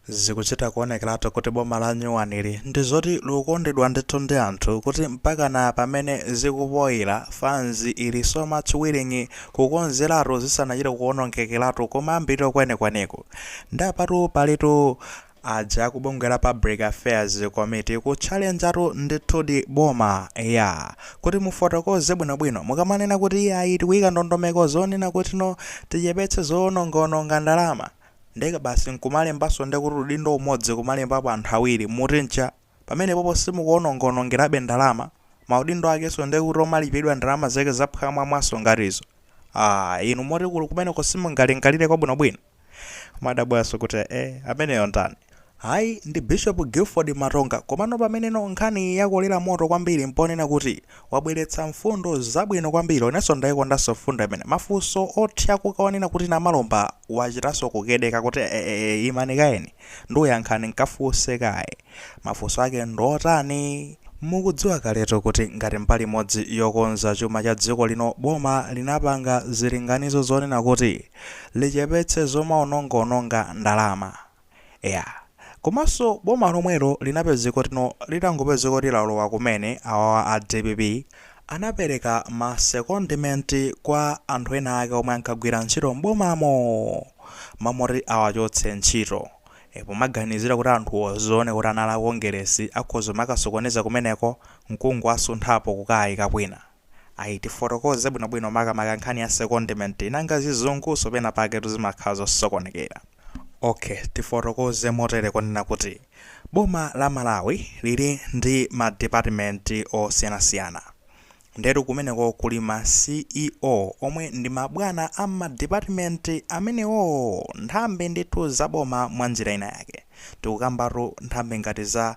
Zikuchita kuonekeratu kuti boma la nyuwanili ndi zoti lukondedwa ndithu ndi anthu kuti mpakana pamene zikupoyera fanzi ili so much willing kukonzeratu zisanachite kuonongekeratu koma ambiri kwenikweniko ndapatu palitu aja kubongera public affairs committee kutchalenjatu ndithu di boma kuti mufotokoze bwinobwino mukamanena kuti ayi tikuyika ndondomeko zonena kuti no tichepetse zoonongaononga ndalama ndeka basi nkumalembaso ndekuti udindo umodzi kumalembapo anthu awiri mutincha pamene popo simukuonongaonongerabe ndalama maudindo akeso ndekuti omalipidwa ndalama zake zaphamwa mwaso ngatizo inu moti kuli kumeneko simungalingalire kwabwinobwino madabwaso kuti ameneyo ndani hayi ndi Bishop Gifford Matonga komano pameneno nkhani yakolera moto kwambiri mponena kuti wabweretsa mfundo zabwino kwambiri onenso ndayikondanso mfundo imene mafunso othya kukaonena kuti namalomba wachitanso kukedeka kuti imani kaeni ndiuyankhani nkafunse kaye mafunso ake ndotani. Mukudziwa kaleto kuti ngati mbali imodzi yokonza chuma cha dziko lino boma linapanga zilinganizo zonena kuti lichepetse zomaonongaononga ndalama komanso boma lomwelo linapezeka tino litangopezeka kuti lalowa kumene awa a DPP anapereka ma secondment kwa anthu ena ake omwe ankagwira ntchito mbomamo mamoti awachotse ntchito pomaganizira kuti anthu ozone kuti anala kongeresi akhoza makasokoneza kumeneko mkungu asunthapo kukayika bwina ayi tifotokoze bwinobwino makamaka nkhani ya secondment nanga zizunguso pena pake tuzimakhala zosokonekera. Okay, tifotokoze motere konena kuti boma la Malawi lili ndi ma department osiyanasiyana ndetu kumeneko kuli ma CEO omwe ndi mabwana a ma department amenewo nthambi ndithu za boma mwa njira ina yake tikukambatu nthambi ngati za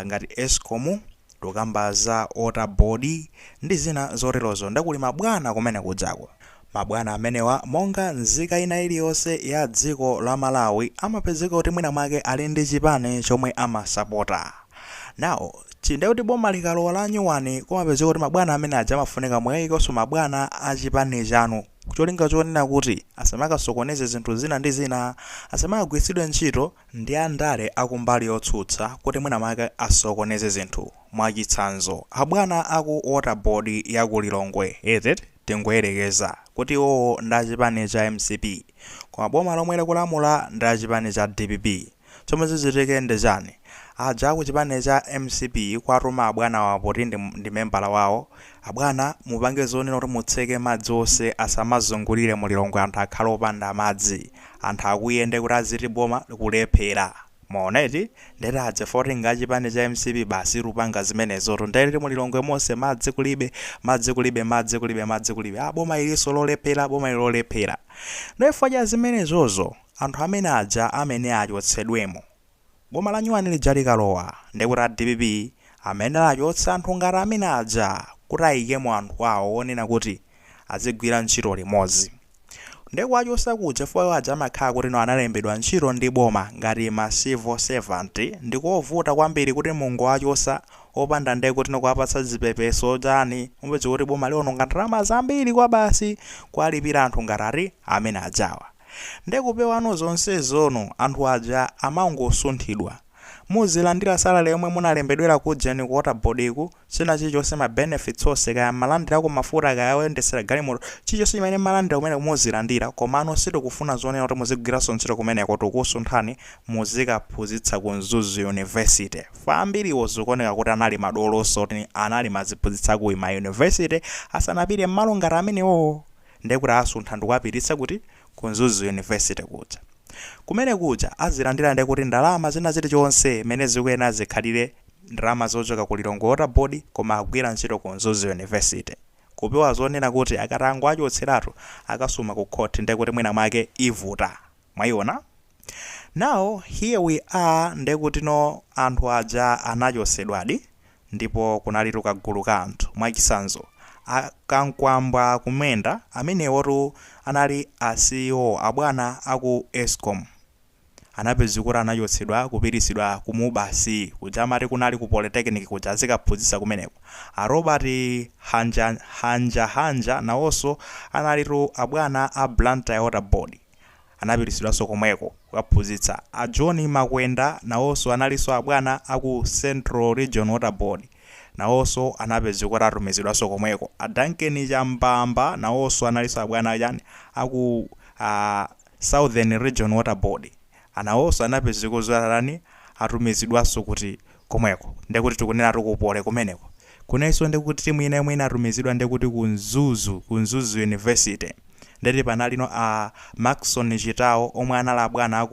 ngati Escom tikukamba za Water Board ndi zina zoterozo ndakuli mabwana kumene kudzako. Mabwana amenewa monga nzika ina iliyonse ya dziko la Malawi amapezeka kuti mwina mwake ali ndi chipani chomwe amasapota. Now chindekuti boma likalowa la nyuwani kumapezeka kuti mabwana amene aja amafunika mwayikonso mabwana a chipani chanu cholinga chonena kuti asamakasokoneze zinthu zina ndi zina asamakagwiritsidwe ntchito ndi andale akumbali yotsutsa kuti mwina mwake asokoneze zinthu mwachitsanzo abwana aku Water Board ya ku Lilongwe tingoyerekeza kuti iwowo ndi achipani cha MCP koma boma lomwe likulamula ndi achipani cha DPP chomwe zichitike ndi chani aja ku chipani cha MCP kwatuma abwana wawo poti ndi membala wawo abwana mupange zonena kuti mutseke madzi onse asamazungulire mu Lilongwe anthu akhale opanda madzi anthu akuyende kuti aziti boma likulephera maoneti ndeti adze foti ngachipani cha MCP basi lupanga zimenezo ndeti mu Lilongwe monse madzi kulibe boma iliso lolephera boma ilolephera ndoifanya zimenezozo anthu amene aja amene achotsedwemo boma la nyuwani lija likalowa ndekuti a DPP amene achotsa anthu ngati amene aja kuti ayikemo anthu awo onena kuti azigwira ntchito limodzi ndekuachotsa kuja fo aja amakhala kuti no analembedwa ntchito ndi boma ngati ma civil servant ndikovuta kwambiri kuti mungoachotsa opanda ndekuti nokuapatsa zipepeso chani umpeza kuti boma liwononga ndalama zambiri kwa basi kwalipira anthu ngati amene ajawa ndekupewano zonsezono anthu aja amangosunthidwa muzilandira salale yomwe munalembedwera kujeni ku Water Board ku china chilichonse ma benefits onse kaya malandira ku mafuta kaya oyendesera galimoto chilichonse chimene malandira kumene muzilandira komano sitikufuna zonena kuti muzigwiranso ntchito kumeneko tikusunthani muzikaphunzitsa ku Mzuzu University fambiriwo zikuoneka kuti anali madoloso anali maziphunzitsa ku ma university asanapite m'malo ngati amenewo ndekuti asuntha ndikuapititsa kuti ku Mzuzu University kuja kumene kuja azilandira ndekuti ndalama zina zilichonse mene zikuyena zikhalire ndalama zochoka ku Lilongwe Water Board koma agwira ntchito ku Mzuzu University kupewa zonena kuti akatango achotseratu akasuma ku court ndekuti mwina mwake ivuta mwayiona. Now here we are ndekuti no anthu aja anachotsedwadi ndipo kunalitu kagulu ka anthu mwachitsanzo akankwamba kumenda amenewotu anali a CEO abwana aku Escom anapezeka kuti anachotsedwa kupitisidwa kumubasi kuja amati kunali ku polytechnic kuja azikaphunzitsa kumeneko a Robert Hanja nawonso analitu abwana a Blantyre Water Board anapititsidwanso komweko kukaphunzitsa. A John Makwenda nawonso analinso abwana aku Central Region Water Board nawonso anapezeka kuti atumizidwanso komweko. A Duncan Chambamba nawonso analinso abwana achani aku Southern Region Water Board anawonso anapezeka kuti atumizidwanso kuti komweko. Ndekuti tikunena tikupole kumeneko. Kunenso ndekuti timu ina inatumizidwa ndekuti ku Mzuzu University. Ndeti panalino Maxon Chitao omwe anali abwana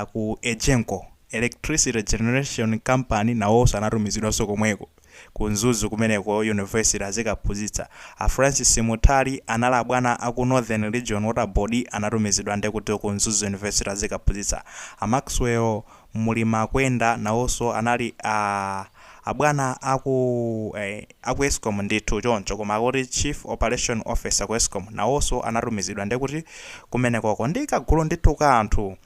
ku Ejenko Electricity Generation Company nawonso anatumizidwanso komweko ku Mzuzu kumeneko university azikaphunzitsa. A Francis Mutali anali abwana aku Northern Region Water Board anatumizidwa ndekuti ku Mzuzu University azikaphunzitsa. A Maxwell Mulima Kwenda nawonso anali abwana aku Eskom ndithu choncho koma akuti Chief Operation Officer ku Eskom nawonso anatumizidwa ndekuti kumenekoko ndikagulu ndithu ka anthu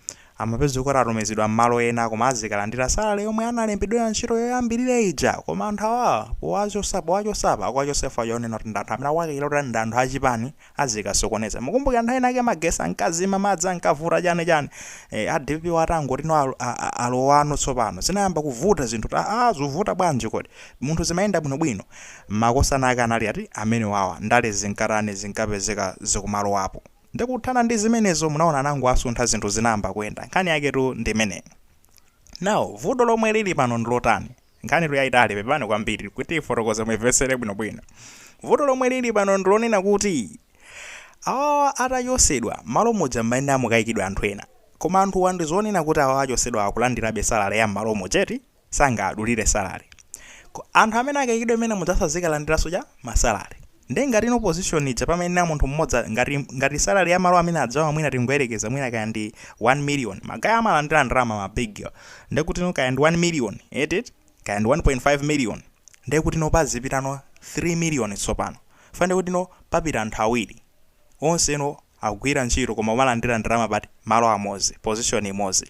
amapezeka kuti atumizidwa m'malo ena koma azikalandira salale yomwe analembedwera ntchito yoyambirira ija. Koma anthu awa wachosapa kwa Joseph yonena kuti ndanthu amene wakilira kuti ndanthu achipani azikasokoneza. Mukumbuka nthawi inake magesi ankazima madzi ankavuta chani a DPP watangoti no alowano tsopano zinayamba kuvuta zinthu zovuta bwanji kodi munthu zimayenda bwinobwino. Makosana ake anali ati amene wawa ndale zinkarane zinkapezeka zikumalo apo. Ndikuthana ndi zimenezo munaona nangu asuntha zinthu zinayamba kuyenda. Nkhani yaketu ndi imene. Now vuto lomwe lili pano ndilotani nkhani tuyayitali pepani kwambiri kuti ifotokoze mwimvesere bwinobwino. Vuto lomwe lili pano ndilonena kuti awa atachosedwa malo moja mmene amukayikidwa anthu ena koma anthu wandizonena kuti awa achosedwa akulandirabe salale ya malo mocheti sangadulire salale. Anthu amene akayikidwa imene mudzasazikalandiranso cha masalale. Ngati ino position ija pamene munthu mmodzi ngati salary ya malo amene adzawa mwina tingoyerekeza mwina kaya ndi 1 million magaya amalandira ndalama mabig ndekuti no kaya ndi 1 million edit kaya ndi 1.5 million ndekuti no pazipitano 3 million tsopano fande kuti no papita anthu awiri onse no agwira ntchito koma amalandira ndalama pati malo amozi position imodzi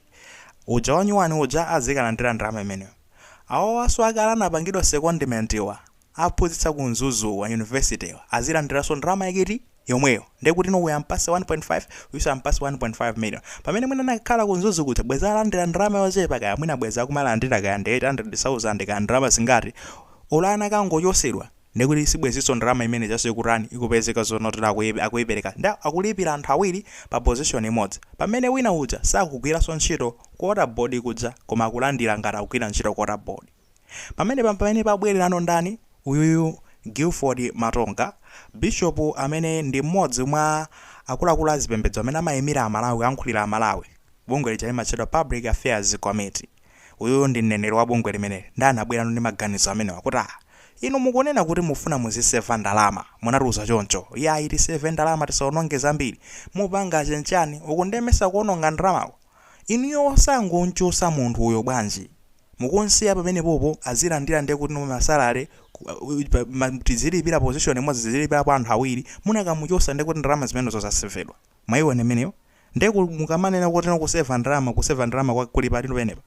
uja wanyuwani uja azikalandira ndalama imeneyo. Awo aso akalana apangidwa secondment iwa aphunzitsa ku Mzuzu wa university azilandiranso ndalama yakiti yomweyo ndekuti no uyampase 1.5 uyisa ampase 1.5 million pamene mwina nakhala ku Mzuzu kuti bweza alandira ndalama yochepa kaya mwina bweza kumalandira kaya ndi 800,000 kaya ndalama zingati olana kangochosedwa ndekuti sibweziso ndalama imene chaso ikurani ikupezeka zonotera akuyipereka nda akulipira anthu awiri pa position imodzi pamene wina uja sakugwiranso ntchito ku water board kuja koma akulandira ngati akugwira ntchito ku water board. Pamene pabwererano ndani uyuyu Guilford Matonga bishop amene ndi mmodzi mwa akuluakulu azipembedzo amene amayimira Amalawi ankhulira Amalawi bungwe lija limatchedwa Public Affairs Committee. Uyu ndi mneneri wa bungwe limene ndanabwerano ndi maganizo amene wakuti inu mukunena kuti mufuna muziseva ndalama munatuza choncho ya iti seve ndalama tisaononge zambiri mupanga chenchani ukundemesa kuononga ndalama inu osangonchosa munthu uyo bwanji mukunsiya pamene popo azilandira ndekuti no masalale tizilipira position imodzi zilipira pa anthu awiri munakamuchosa ndekuti ndalama zimene zosasevedwa mwayione meneyo ndeku mukamanena kuti no kuseva ndalama kwa kulipa lino penepa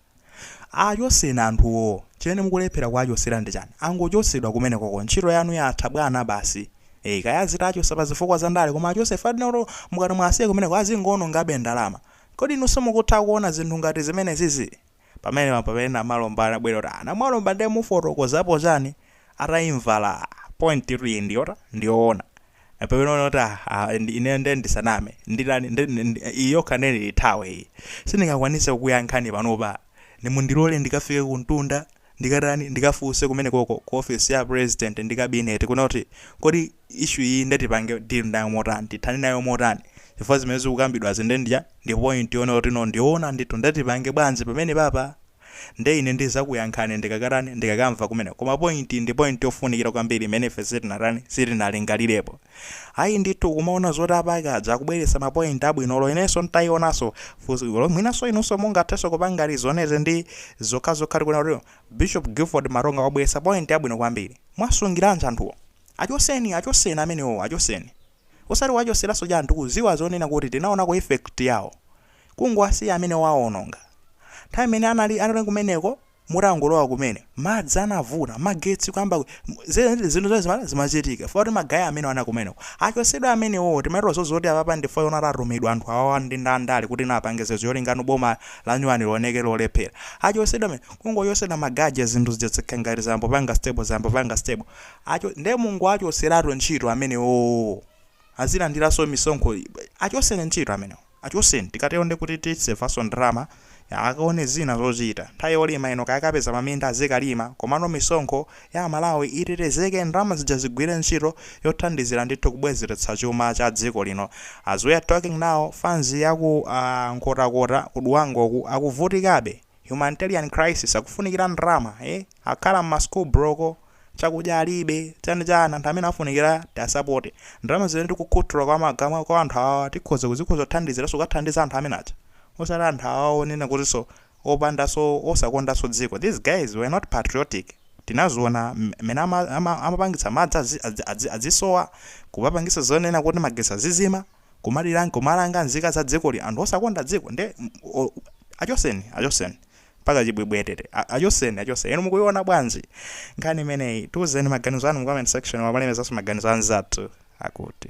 achosena anthuwo chimene mukulephera kwa achosera ndi chani angochosedwa kumene koko ntchito yanu yatha bwana basi kayazita achosa pa zifukwa za ndale koma achose fadinoro mukati mwasiye kumene kwa azingoonongabe ndalama kodi inu simukutha kuona zinthu ngati zimene zizi pamene amalomba anabwera anamwalomba ndi mufotokozapo chani atayimvala point ili ndiyoona pamene kuti ine ndisaname iyo kanene ithawe iyi sindingakwanise kuyankhani panopa nimundilole ndikafike kuntunda ndikatani ndikafunse kumene koko ku office ya president ndi cabinet kuna kuti kodi issue iyi ndatipange deal nayo motani tithani nayo motani chifukwa zimene zikukambidwa zindendija ndi point yone kuti no ndiona ndithu ndatipange bwanji pamene papa nde ine ndizakuyankhani ndikakatani ndikakamva kumene koma point ndi point yofunikira kwambiri imene ife sitinalingalirapo ayi ndithu kumaona zoti apakaja akubweretsa mapoint abwinolo inenso ntayionaso mwinanso inunso mungathenso kupanga lizoneze ndi zokhazokha kuna kuti Bishop Guilford Matonga wabweretsa point abwino kwambiri mwasungiranji anthuwo achoseni amenewo achoseni usati wachoseraso ja anthu kuziwa zonena kuti tinaonako effect yawo kungwasiya amene waononga nthawi imene anali kumeneko murangolowa kumene madzi anavuta magetsi kwamba zinthu zimachitika foti magaya amene wana kumeneko achosedwa amenewo timaitozo zoti apapa ndifa yona atumidwa anthu awawa ndi ndandali kuti napangize zolingana boma la nyuwani lioneke lolephera achosedwa amene kungochoseda magaja zinthu zidzakhala ngati zampopanga stable nde mungu achoseratu ntchito amenewo azilandiranso misonkho achosene ntchito amenewo achoseni tikateonde kuti tisevaso drama akaone zina zochita nthawi yolima ino kakapeza maminda azikalima komano misonkho ya Malawi itetezeke ndalama zija zigwire ntchito yothandizira ndithu kubwezeretsa chuma cha dziko lino. As we are talking now, fans yaku nkhotakota kudwangoku akuvutikabe humanitarian crisis akufunikira ndalama akhala m'maschool broko chakudya alibe chana anthu amene afunikira tiasapoti ndalama zimene tikukhuthula kwa anthu awa tikhoza kuzikhoza kuthandiza anthu amene aja osati anthu awa nena kuti so opandaso osakondaso dziko. These guys were not patriotic. Tinaziona mene amapangitsa madzi azisowa kupapangisa zonena kuti magesi azizima kumalanga nzika za dziko li anthu osakonda dziko nde achoseni paka chibwibwetete achoseni inu mukuiona bwanji nkhani imeneyi tiuzeni maganizo anu mu comment section wapalemezanso maganizo anzathu akuti